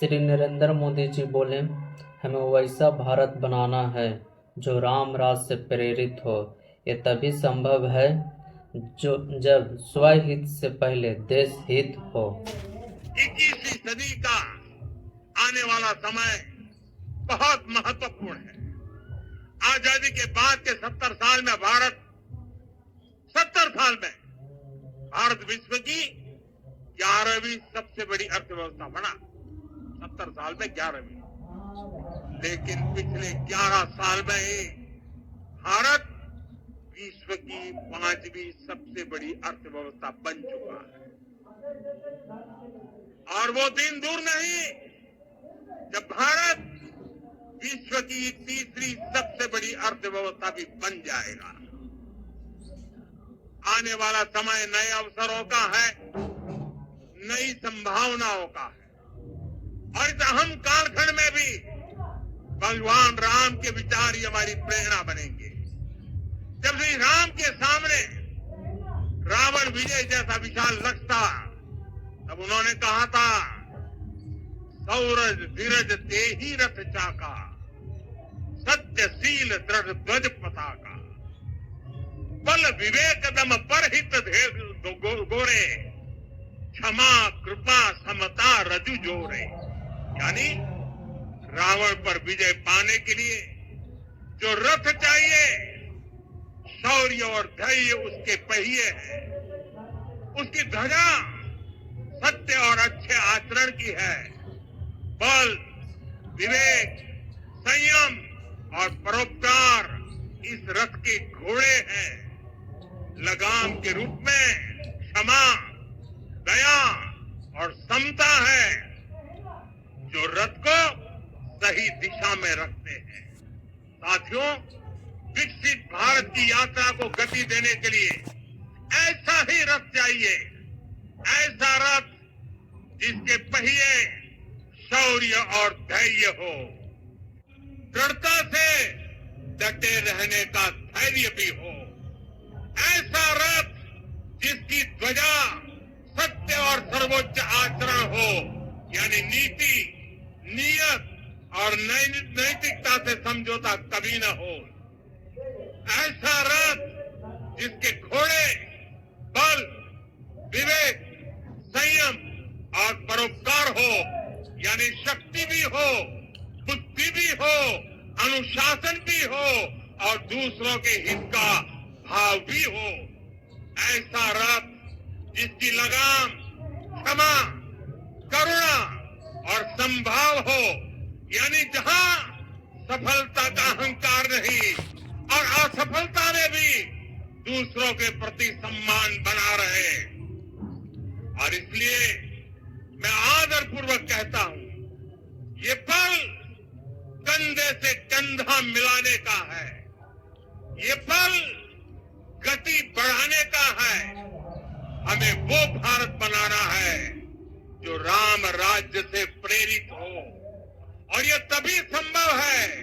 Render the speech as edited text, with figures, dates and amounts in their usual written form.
श्री नरेंद्र मोदी जी बोले, हमें वैसा भारत बनाना है जो राम राज से प्रेरित हो। ये तभी संभव है जब स्वहित से पहले देश हित हो। 21वीं सदी का आने वाला समय बहुत महत्वपूर्ण है। आजादी के बाद के 70 साल में भारत विश्व की 11वीं सबसे बड़ी अर्थव्यवस्था बना। 70 साल में 11वीं। लेकिन पिछले 11 साल में ही भारत विश्व की 5वीं सबसे बड़ी अर्थव्यवस्था बन चुका है। और वो दिन दूर नहीं जब भारत विश्व की 3री सबसे बड़ी अर्थव्यवस्था भी बन जाएगा। आने वाला समय नए अवसरों का है, नई संभावनाओं का है। और इस अहम कालखंड में भी भगवान राम के विचार ही हमारी प्रेरणा बनेंगे। जब श्री राम के सामने रावण विजय जैसा विशाल लक्ष्य था, तब उन्होंने कहा था, सौरज धीरज ते ही रथ चाका, सत्यशील दृढ़ ध्वज पताका, बल विवेक दम परहित गोरे, क्षमा कृपा समता रजु जोरे। यानी रावण पर विजय पाने के लिए जो रथ चाहिए, शौर्य और धैर्य उसके पहिए हैं, उसकी ध्वजा सत्य और अच्छे आचरण की है, बल विवेक संयम और परोपकार इस रथ के घोड़े हैं, लगाम के रूप में क्षमा दया और समता है जो रथ को सही दिशा में रखते हैं। साथियों, विकसित भारत की यात्रा को गति देने के लिए ऐसा ही रथ चाहिए, ऐसा रथ जिसके पहिए शौर्य और धैर्य हो, दृढ़ता से डटे रहने का धैर्य भी हो, ऐसा रथ जिसकी ध्वजा सत्य और सर्वोच्च आचरण हो, यानी नीति नियत और नैतिकता से समझौता कभी न हो, ऐसा रथ जिसके घोड़े बल विवेक संयम और परोपकार हो, यानी शक्ति भी हो, बुद्धि भी हो, अनुशासन भी हो और दूसरों के हित का भाव भी हो, ऐसा रथ जिसकी लगाम क्षमा करुणा और संभाव हो, यानी जहां सफलता का अहंकार नहीं और असफलता में भी दूसरों के प्रति सम्मान बना रहे। और इसलिए मैं आदरपूर्वक कहता हूं, ये पल कंधे से कंधा मिलाने का है, ये पल गति बढ़ाने का है। हमें वो भारत बनाना है जो राम राज्य से प्रेरित हो, और ये तभी संभव है